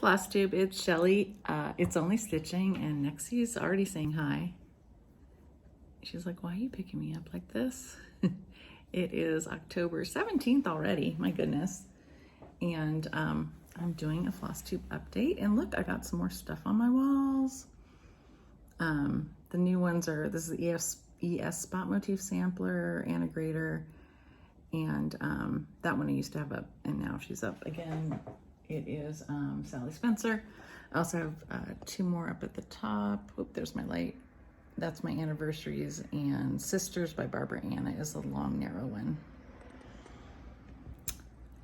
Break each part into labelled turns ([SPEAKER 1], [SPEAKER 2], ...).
[SPEAKER 1] Flosstube, it's Shelly. It's only stitching, and Nexie's already saying hi. She's like, why are you picking me up like this? It is October 17th already, my goodness. And I'm doing a Flosstube update, and look, I got some more stuff on my walls. The new ones are, this is the ES Spot Motif Sampler, Integrator, and that one I used to have up, and now she's up again. It is Sally Spencer. I also have two more up at the top. Oop, there's my light. That's my anniversaries, and Sisters by Barbara Anna is the long, narrow one.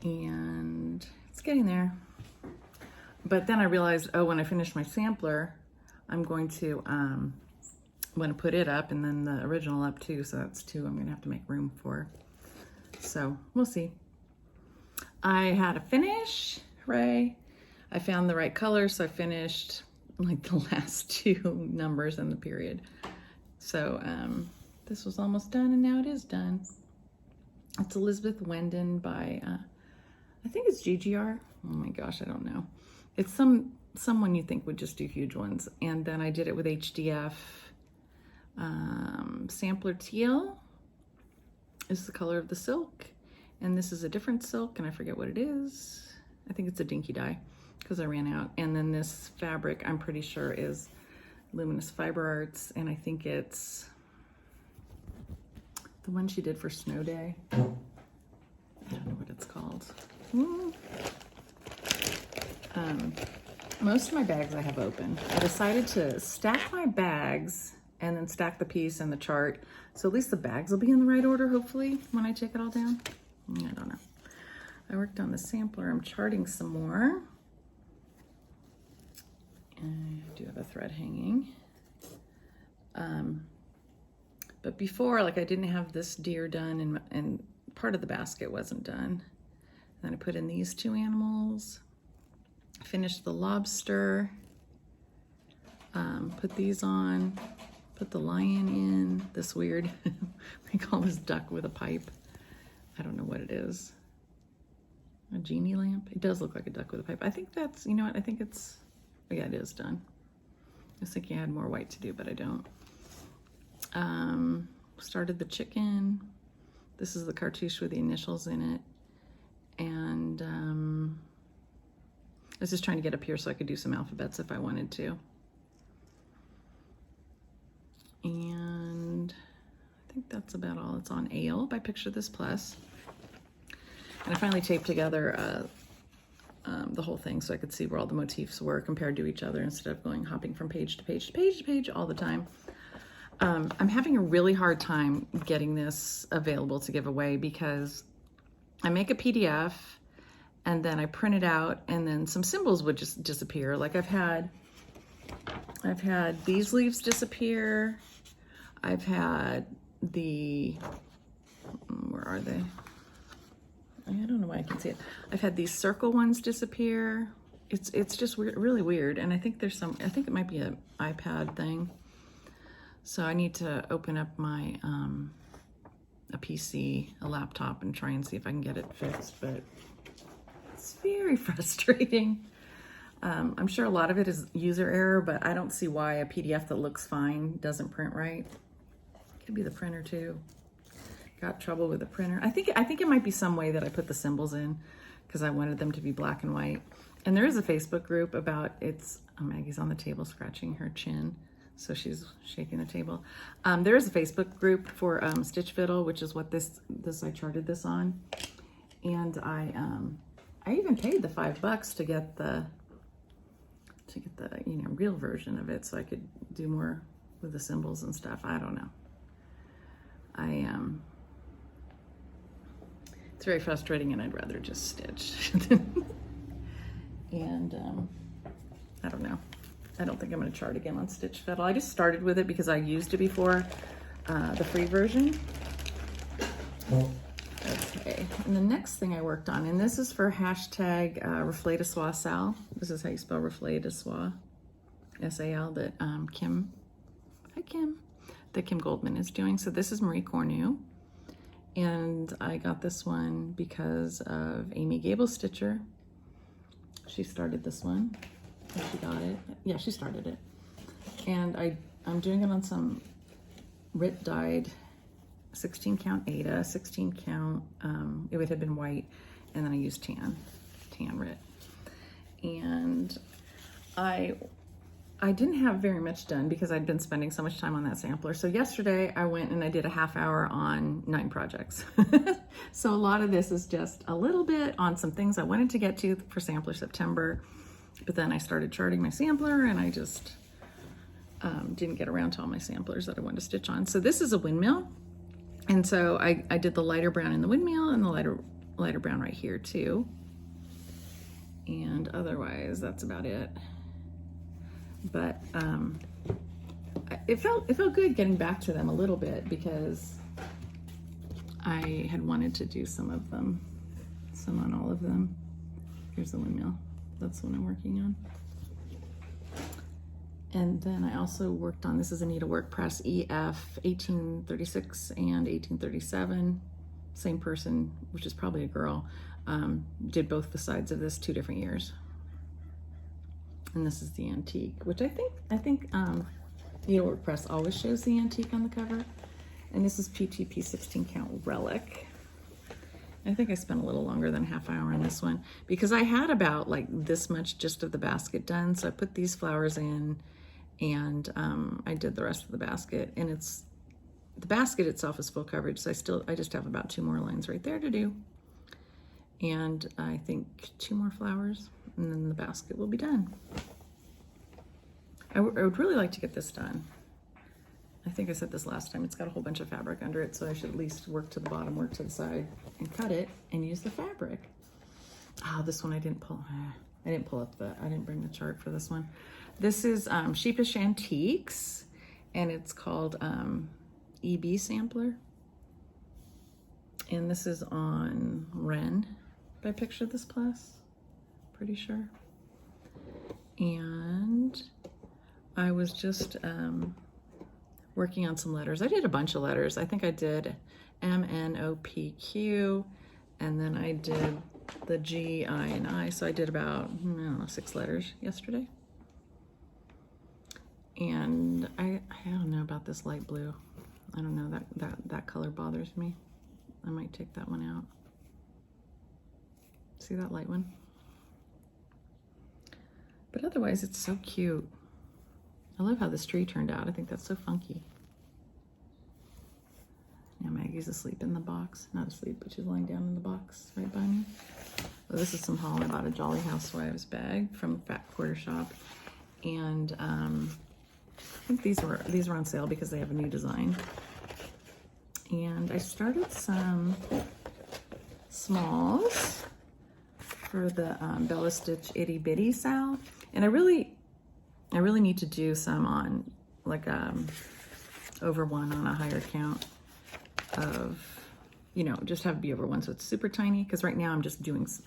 [SPEAKER 1] And it's getting there. But then I realized, oh, when I finish my sampler, I'm going to put it up and then the original up too. So that's two I'm gonna have to make room for. So we'll see. I had a finish, hooray. I found the right color, so I finished like the last two numbers in the period. So this was almost done, and now it is done. It's Elizabeth Wendon by, I think it's GGR. Oh my gosh, I don't know. It's someone you think would just do huge ones. And then I did it with HDF. Sampler Teal is the color of the silk. And this is a different silk, and I forget what it is. I think it's a dinky dye because I ran out. And then this fabric, I'm pretty sure, is Luminous Fiber Arts, and I think it's the one she did for Snow Day. I don't know what it's called. Most of my bags I have open. I decided to stack my bags and then stack the piece and the chart, so at least the bags will be in the right order, hopefully, when I take it all down. I don't know. I worked on the sampler. I'm charting some more. I do have a thread hanging. But before, like, I didn't have this deer done, and part of the basket wasn't done. And then I put in these two animals, finished the lobster, put these on, put the lion in, this weird, we call this duck with a pipe. I don't know what it is. A genie lamp? It does look like a duck with a pipe. I think that's, you know what, I think it's, oh yeah, it is done. I was thinking I had more white to do, but I don't. Started the chicken. This is the cartouche with the initials in it. And I was just trying to get up here so I could do some alphabets if I wanted to. And I think that's about all. It's on Ale by Picture This Plus. And I finally taped together the whole thing so I could see where all the motifs were compared to each other instead of hopping from page to page to page to page all the time. I'm having a really hard time getting this available to give away because I make a PDF and then I print it out, and then some symbols would just disappear. Like I've had these leaves disappear. I've had the, where are they? I don't know why I can see it. I've had these circle ones disappear. It's just weird, really weird. And I think there's some, I think it might be an iPad thing. So I need to open up my, a PC, a laptop, and try and see if I can get it fixed, but it's very frustrating. I'm sure a lot of it is user error, but I don't see why a PDF that looks fine doesn't print right. Could be the printer too. Got trouble with the printer. I think it might be some way that I put the symbols in because I wanted them to be black and white. And there is a Facebook group about it's, oh, Maggie's on the table scratching her chin, so she's shaking the table. There is a Facebook group for Stitch Fiddle, which is what this I charted this on, and I even paid the $5 to get the real version of it so I could do more with the symbols and stuff. I don't know. It's very frustrating, and I'd rather just stitch. And I don't know. I don't think I'm going to chart again on Stitch Fiddle. I just started with it because I used it before, the free version. Okay, and the next thing I worked on, and this is for hashtag Reflet de Soie Sal. This is how you spell Reflet de Soie, S-A-L, that Kim Goldman is doing. So this is Marie Cornu. And I got this one because of Amy Gable Stitcher. She started this one. She got it. Yeah, she started it. And I'm doing it on some RIT dyed 16 count Ada, 16 count, it had been white, and then I used tan RIT. And I didn't have very much done because I'd been spending so much time on that sampler. So yesterday I went and I did a half hour on 9 projects. So a lot of this is just a little bit on some things I wanted to get to for Sampler September, but then I started charting my sampler and I just didn't get around to all my samplers that I wanted to stitch on. So this is a windmill. And so I did the lighter brown in the windmill and the lighter brown right here too. And otherwise that's about it. But it felt good getting back to them a little bit because I had wanted to do some of them, some on all of them. Here's the windmill. That's the one I'm working on. And then I also worked on, this is a Needlework Press EF 1836 and 1837. Same person, which is probably a girl, did both the sides of this 2 different years. And this is the antique, which I think Needlework Press always shows the antique on the cover. And this is PTP 16 count Relic. I think I spent a little longer than half an hour on this one because I had about like this much just of the basket done. So I put these flowers in and I did the rest of the basket, and the basket itself is full coverage. So I just have about 2 more lines right there to do. And I think 2 more flowers and then the basket will be done. I would really like to get this done. I think I said this last time, it's got a whole bunch of fabric under it, so I should at least work to the bottom, work to the side, and cut it and use the fabric. Oh, this one I didn't pull. I didn't bring the chart for this one. This is Sheepish Antiques, and it's called EB Sampler. And this is on Ren by Picture This Plus, pretty sure. And I was just working on some letters. I did a bunch of letters. I think I did MNOPQ, and then I did the G, I, and I. So I did about, I don't know, 6 letters yesterday. And I don't know about this light blue. I don't know, that color bothers me. I might take that one out. See that light one? But otherwise, it's so cute. I love how this tree turned out. I think that's so funky. Now Maggie's asleep in the box. Not asleep, but she's lying down in the box right by me. Oh, this is some haul. I bought a Jolly Housewives bag from Fat Quarter Shop. And I think these were on sale because they have a new design. And I started some smalls for the Bella Stitch Itty Bitty Sal. And I really need to do some on like over 1 on a higher count of, just have it be over 1 so it's super tiny, because right now I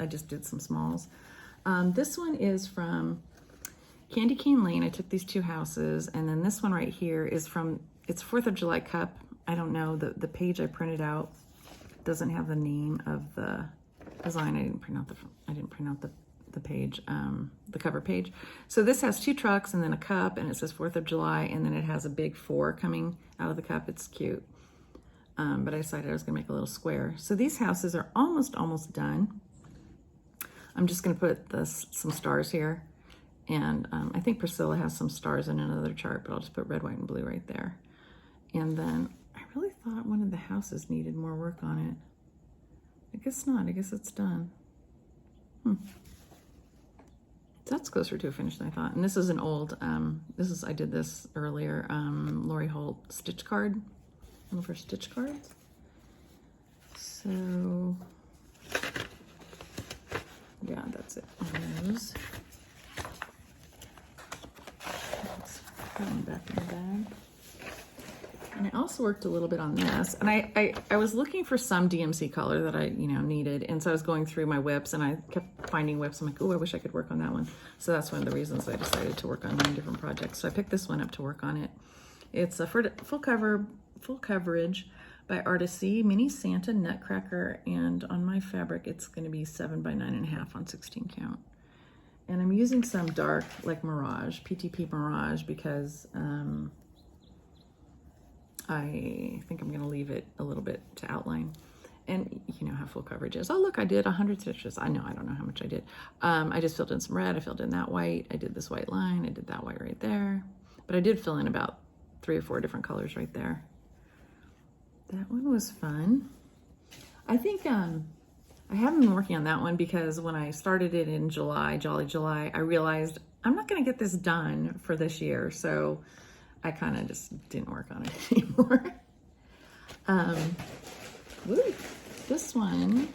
[SPEAKER 1] just did some smalls. This one is from Candy Cane Lane. I took these 2 houses, and then this one right here is from, it's 4th of July cup. I don't know, the page I printed out doesn't have the name of the design. I didn't print out the page, the cover page. So this has 2 trucks and then a cup, and it says 4th of July, and then it has a big 4 coming out of the cup. It's cute. But I decided I was gonna make a little square. So these houses are almost done. I'm just gonna put some stars here. And I think Priscilla has some stars in another chart, but I'll just put red, white, and blue right there. And then I really thought one of the houses needed more work on it. I guess not, I guess it's done. That's closer to a finish than I thought. And this is an old, I did this earlier, Lori Holt stitch card, one of her stitch cards. So, yeah, that's it on those. Let's put one back in the bag. And I also worked a little bit on this, and I was looking for some DMC color that I needed, and so I was going through my WIPs, and I kept finding WIPs. I'm like, oh, I wish I could work on that one. So that's one of the reasons I decided to work on 9 different projects. So I picked this one up to work on it. It's a full coverage by Artisy Mini Santa Nutcracker, and on my fabric it's going to be 7 by 9.5 on 16 count. I'm using some dark, like Mirage, PTP Mirage, because I think I'm gonna leave it a little bit to outline. And you know how full coverage is. Oh look, I did 100 stitches. I don't know how much I did. I just filled in some red, I filled in that white, I did this white line, I did that white right there. But I did fill in about 3 or 4 different colors right there. That one was fun. I think I haven't been working on that one because when I started it in July, Jolly July, I realized I'm not gonna get this done for this year. So I kind of just didn't work on it anymore. Woo. This one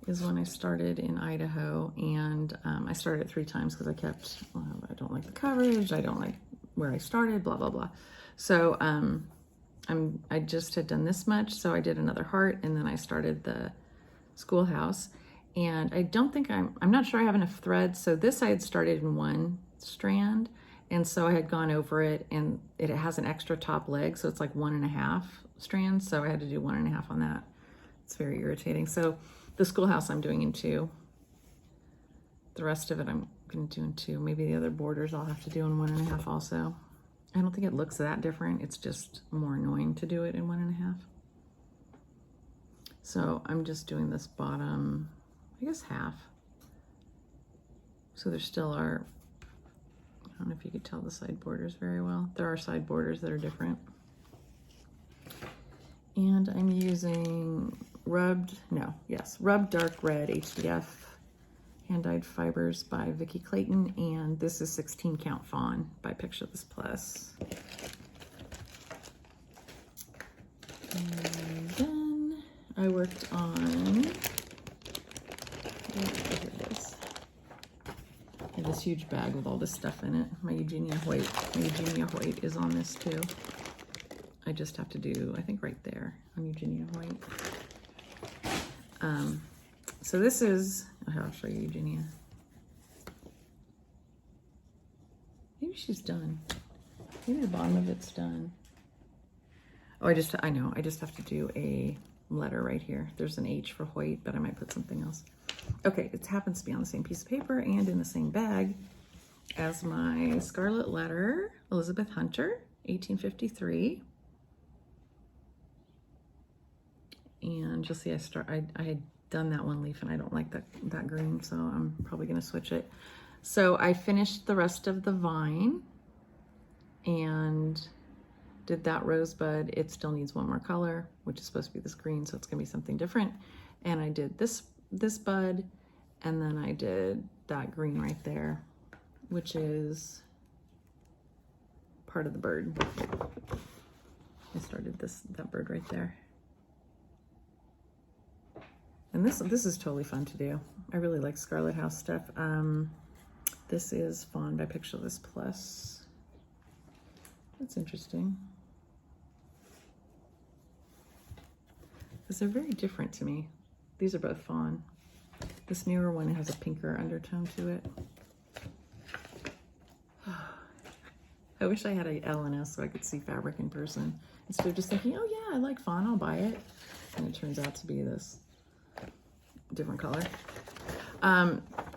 [SPEAKER 1] is when I started in Idaho, and I started it 3 times because I kept, well, I don't like the coverage, I don't like where I started, blah, blah, blah. So I just had done this much, so I did another heart, and then I started the schoolhouse. And I don't think I'm not sure I have enough thread, so this I had started in 1 strand, and so I had gone over it, and it has an extra top leg, so it's like 1.5 strands, so I had to do 1.5 on that. It's very irritating. So the schoolhouse I'm doing in 2. The rest of it I'm going to do in 2. Maybe the other borders I'll have to do in 1.5 also. I don't think it looks that different. It's just more annoying to do it in 1.5. So I'm just doing this bottom, I guess half. So there still are, I don't know if you could tell the side borders very well. There are side borders that are different. And I'm using rubbed dark red HDF hand-dyed fibers by Vicki Clayton, and this is 16 count fawn by Picture This Plus. And then I worked on, here it is. I have this huge bag with all this stuff in it. My Eugenia Hoyt is on this too. I just have to do, I think right there on Eugenia Hoyt. So this is, I'll show you Eugenia. Maybe she's done. Maybe the bottom of it's done. Oh, I just have to do a letter right here. There's an H for Hoyt, but I might put something else. Okay, it happens to be on the same piece of paper and in the same bag as my Scarlet Letter, Elizabeth Hunter, 1853. And you'll see I had done that one leaf and I don't like that green, so I'm probably gonna switch it. So I finished the rest of the vine and did that rosebud. It still needs 1 more color, which is supposed to be this green, so it's gonna be something different. And I did this bud, and then I did that green right there, which is part of the bird. I started that bird right there. And this is totally fun to do. I really like Scarlet House stuff. This is Fawn by Picture This Plus. That's interesting. Because they're very different to me. These are both fawn. This newer one has a pinker undertone to it. I wish I had a L&S so I could see fabric in person. Instead of just thinking, oh yeah, I like fawn, I'll buy it. And it turns out to be this different color.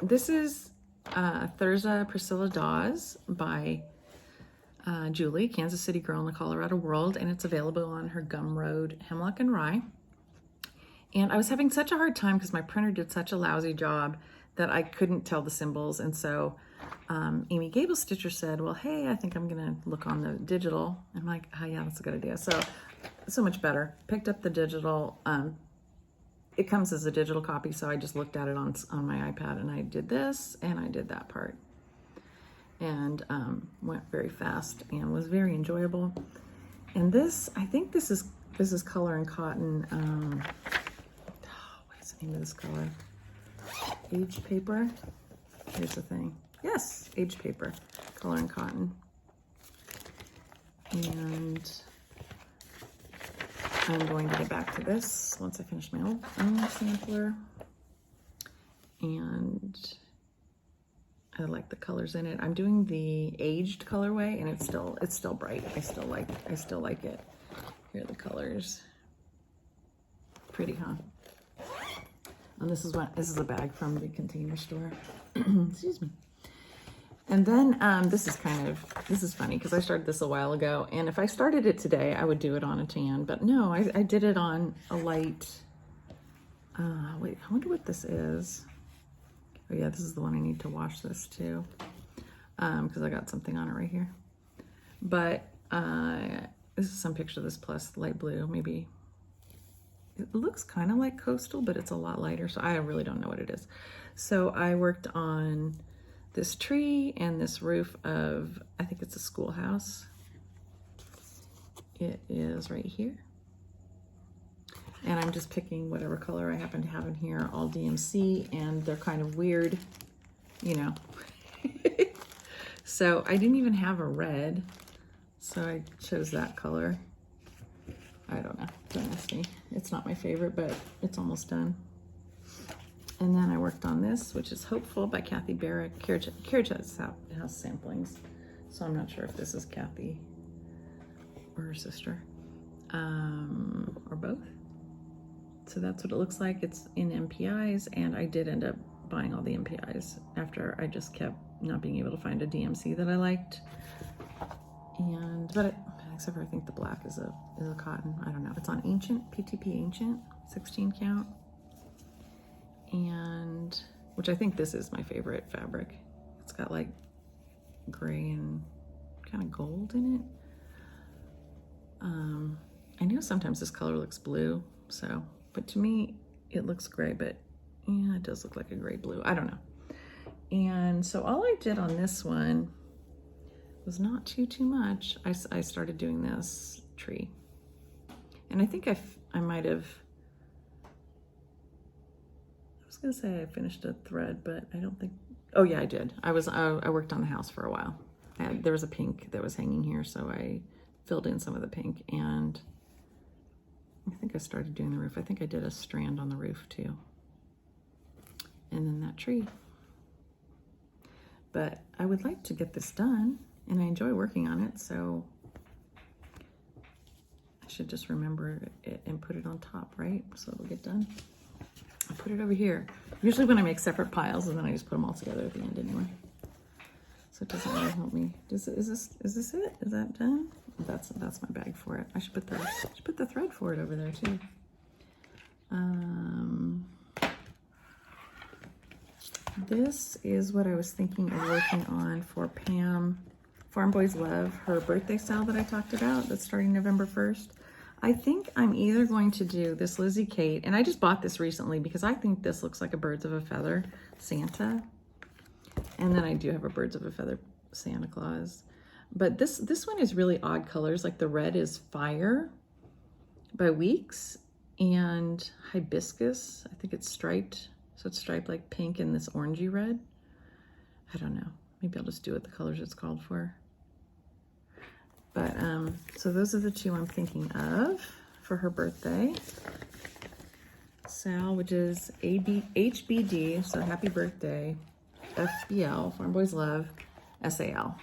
[SPEAKER 1] This is Thurza Priscilla Dawes by Julie, Kansas City Girl in the Colorado World, and it's available on her Gumroad Hemlock and Rye. And I was having such a hard time because my printer did such a lousy job that I couldn't tell the symbols. And so Amy Gable Stitcher said, well, hey, I think I'm gonna look on the digital. I'm like, oh yeah, that's a good idea. So much better. Picked up the digital. It comes as a digital copy, so I just looked at it on my iPad, and I did this and I did that part, and went very fast and was very enjoyable. And this, I think this is Color and Cotton. What is the name of this color? Aged paper. Here's the thing. Yes, aged paper, Color and Cotton. And I'm going to get back to this once I finish my own sampler. And I like the colors in it. I'm doing the aged colorway, and it's still bright. I still like it. Here are the colors. Pretty, huh? And this is a bag from the Container Store. Excuse me. And then this is funny because I started this a while ago, and if I started it today, I would do it on a tan, but no, I did it on a light, wait, I wonder what this is. Oh yeah, this is the one I need to wash this too, because I got something on it right here. But this is some picture of this plus light blue, maybe. It looks kind of like coastal, but it's a lot lighter, so I really don't know what it is. So I worked on this tree and this roof of, I think it's a schoolhouse. It is right here. And I'm just picking whatever color I happen to have in here, all DMC, and they're kind of weird, you know. So I didn't even have a red, so I chose that color. I don't know, don't ask me. It's not my favorite, but it's almost done. And then I worked on this, which is Hopeful by Kathy Barrick, Carriage House Samplings. So I'm not sure if this is Kathy or her sister, or both. So that's what it looks like. It's in MPIs, and I did end up buying all the MPIs after I just kept not being able to find a DMC that I liked. But except for I think the black is a cotton. I don't know. It's on Ancient, PTP Ancient, 16 count. And which I think this is my favorite fabric. It's got like gray and kind of gold in it. I know sometimes this color looks blue, so, but to me it looks gray, but yeah, it does look like a gray blue. I don't know. And so all I did on this one was not too much. I started doing this tree, and I think I might have. I was gonna say I finished a thread, but I don't think. Oh yeah, I did. I worked on the house for a while. There was a pink that was hanging here, so I filled in some of the pink, and I think I started doing the roof. I think I did a strand on the roof too, and then that tree. But I would like to get this done, and I enjoy working on it, so I should just remember it and put it on top, right? So it'll get done. I put it over here. Usually when I make separate piles, and then I just put them all together at the end anyway. So it doesn't really help me. Is this it? Is that done? That's my bag for it. I should put the thread for it over there too. This is what I was thinking of working on for Pam, Farm Boys Love, her birthday sale that I talked about that's starting November 1st. I think I'm either going to do this Lizzie Kate, and I just bought this recently because I think this looks like a Birds of a Feather Santa. And then I do have a Birds of a Feather Santa Claus. But this one is really odd colors. Like the red is Fire by Weeks, and Hibiscus, I think it's striped. So it's striped like pink and this orangey red. I don't know. Maybe I'll just do it the colors it's called for. But so those are the two I'm thinking of for her birthday. Sal, which is HBD, so happy birthday. FBL, Farm Boys Love, SAL.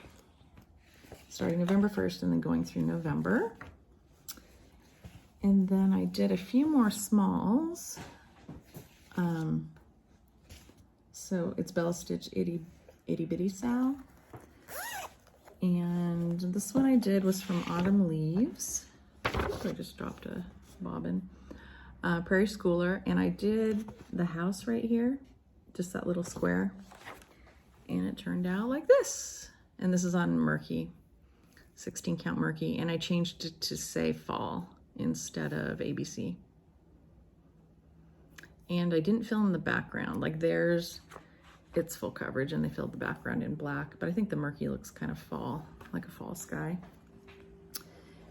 [SPEAKER 1] Starting November 1st and then going through November. And then I did a few more smalls. So it's Bella Stitch Itty Bitty Sal. And this one I did was from Autumn Leaves. I just dropped a bobbin. Prairie Schooler. And I did the house right here, just that little square. And it turned out like this. And this is on Murky, 16 count Murky. And I changed it to say fall instead of ABC. And I didn't fill in the background. Like theirs, it's full coverage and they filled the background in black, but I think the Murky looks kind of fall, like a fall sky.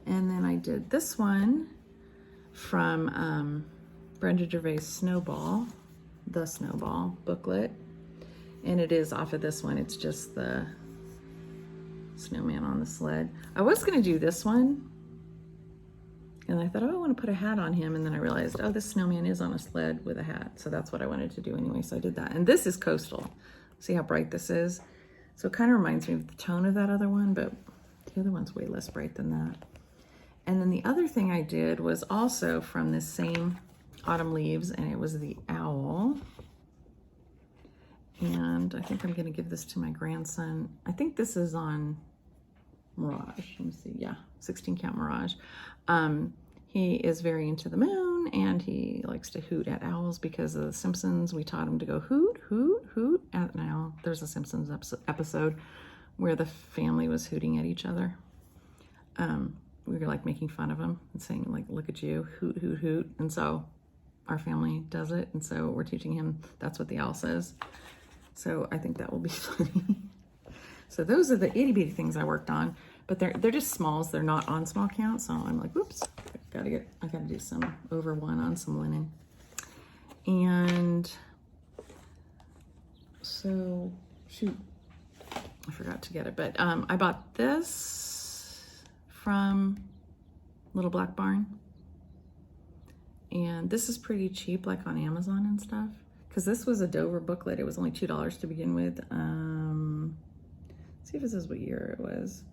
[SPEAKER 1] And then I did this one from Brenda Gervais' Snowball, the Snowball booklet. And it is off of this one. It's just the snowman on the sled. I was gonna do this one, and I thought, oh, I want to put a hat on him. And then I realized, oh, this snowman is on a sled with a hat. So that's what I wanted to do anyway. So I did that. And this is coastal. See how bright this is? So it kind of reminds me of the tone of that other one, but the other one's way less bright than that. And then the other thing I did was also from this same autumn leaves, and it was the owl. And I think I'm going to give this to my grandson. I think this is on Mirage. Let me see. Yeah, 16 count Mirage. He is very into the moon, and he likes to hoot at owls because of the Simpsons. We taught him to go hoot, hoot, hoot at an owl. There's a Simpsons episode where the family was hooting at each other. We were like making fun of him and saying like, look at you, hoot, hoot, hoot. And so our family does it. And so we're teaching him that's what the owl says. So I think that will be funny. So those are the itty bitty things I worked on, but they're just smalls. They're not on small count. So I'm like, whoops, I gotta do some over one on some linen. And so, shoot, I forgot to get it, but I bought this from Little Black Barn. And this is pretty cheap, like on Amazon and stuff. Because this was a Dover booklet. It was only $2 to begin with. See if it says what year it was.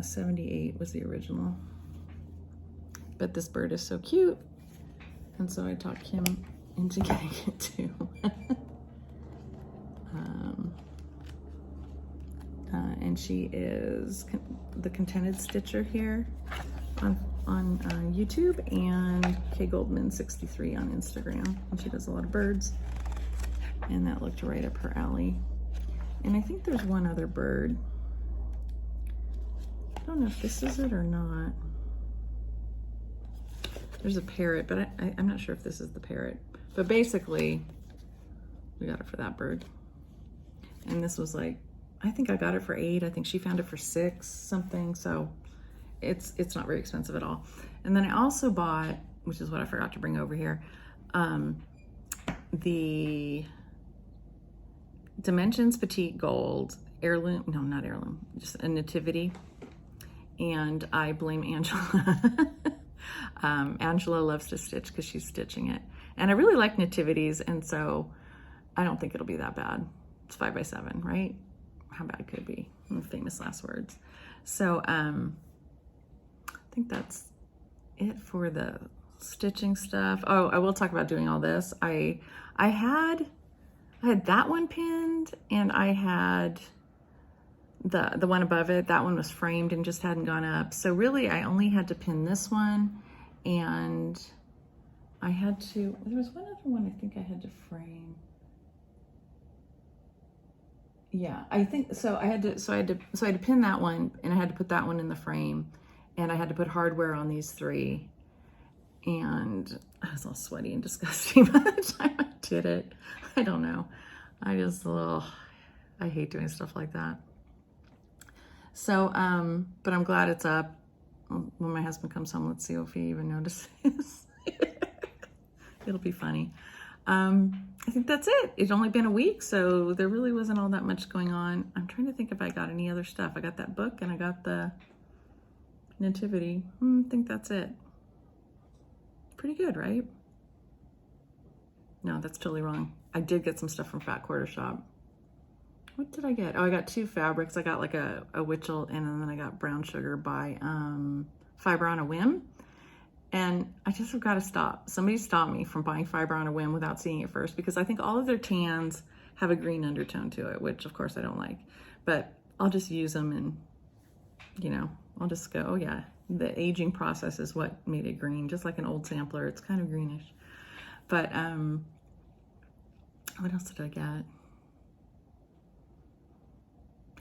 [SPEAKER 1] 78 was the original. But this bird is so cute. And so I talked him into getting it too. And she is the Contented Stitcher here on YouTube, and K Goldman 63 on Instagram, and she does a lot of birds, and that looked right up her alley. And I think there's one other bird. I don't know if this is it or not. There's a parrot, but I'm not sure if this is the parrot. But basically, we got it for that bird. And this was like, I think I got it for $8. I think she found it for $6 something. So it's not very expensive at all. And then I also bought, which is what I forgot to bring over here, the Dimensions Petite Gold heirloom, no, not heirloom, just a nativity. And I blame Angela. Angela loves to stitch because she's stitching it. And I really like nativities, and so I don't think it'll be that bad. It's 5x7, right? How bad could it be? Famous last words. So I think that's it for the stitching stuff. Oh, I will talk about doing all this. I had that one pinned, and I had the one above it. That one was framed and just hadn't gone up. So really I only had to pin this one, and I had to, there was one other one I think I had to frame. Yeah, I think so. I had to pin that one, and I had to put that one in the frame, and I had to put hardware on these three, and I was all sweaty and disgusting by the time I did it. I don't know. I hate doing stuff like that. So, but I'm glad it's up. When my husband comes home, let's see if he even notices. It'll be funny. I think that's it. It's only been a week, so there really wasn't all that much going on. I'm trying to think if I got any other stuff. I got that book, and I got the nativity. I think that's it. Pretty good, right? No, that's totally wrong. I did get some stuff from Fat Quarter Shop. What did I get? Oh, I got 2 fabrics. I got like a Witchell, and then I got Brown Sugar by Fiber on a Whim. And I just have got to stop. Somebody stopped me from buying Fiber on a Whim without seeing it first, because I think all of their tans have a green undertone to it, which of course I don't like. But I'll just use them, and, you know, I'll just go, oh yeah, the aging process is what made it green, just like an old sampler. It's kind of greenish. But what else did I get?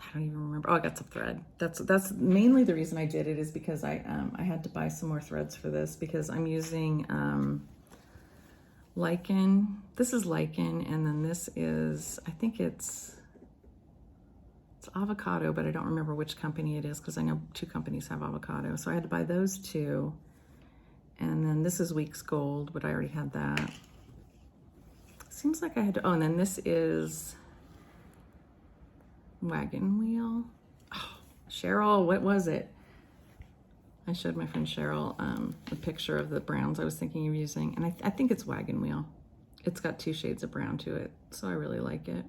[SPEAKER 1] I don't even remember. Oh, I got some thread. That's mainly the reason I did it, is because I had to buy some more threads for this, because I'm using lichen. This is lichen, and then this is, I think it's avocado, but I don't remember which company it is, because I know 2 companies have avocado. So I had to buy those 2. And then this is Weeks Gold, but I already had that. Seems like I had to, oh, and then this is Wagon Wheel. Oh, Cheryl, what was it? I showed my friend Cheryl a picture of the browns I was thinking of using, and I think it's Wagon Wheel. It's got 2 shades of brown to it, so I really like it.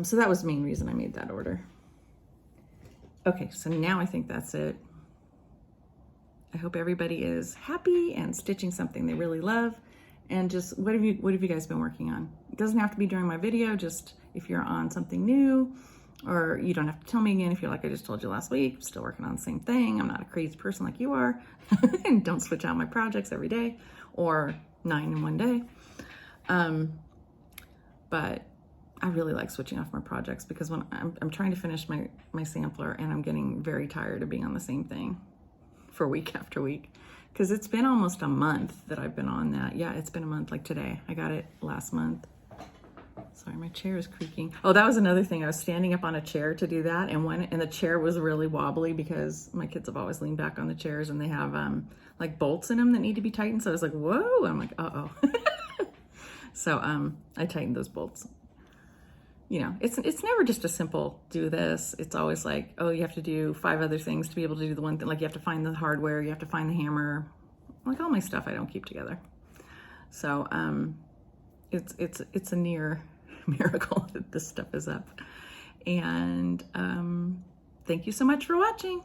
[SPEAKER 1] So that was the main reason I made that order. Okay, so now I think that's it. I hope everybody is happy and stitching something they really love. And just what have you guys been working on? It doesn't have to be during my video, just if you're on something new, or you don't have to tell me again if you're like I just told you last week, I'm still working on the same thing. I'm not a crazy person like you are and don't switch out my projects every day or 9 in one day. But I really like switching off my projects because when I'm trying to finish my sampler and I'm getting very tired of being on the same thing for week after week, because it's been almost a month that I've been on that. Yeah, it's been a month, like today. I got it last month. Sorry, my chair is creaking. Oh, that was another thing. I was standing up on a chair to do that, and the chair was really wobbly because my kids have always leaned back on the chairs and they have like bolts in them that need to be tightened. So I was like, whoa, I'm like, uh-oh. So I tightened those bolts. You know, it's never just a simple do this. It's always like, oh, you have to do 5 other things to be able to do the one thing. Like you have to find the hardware, you have to find the hammer, like all my stuff I don't keep together. So it's a near miracle that this stuff is up. And thank you so much for watching.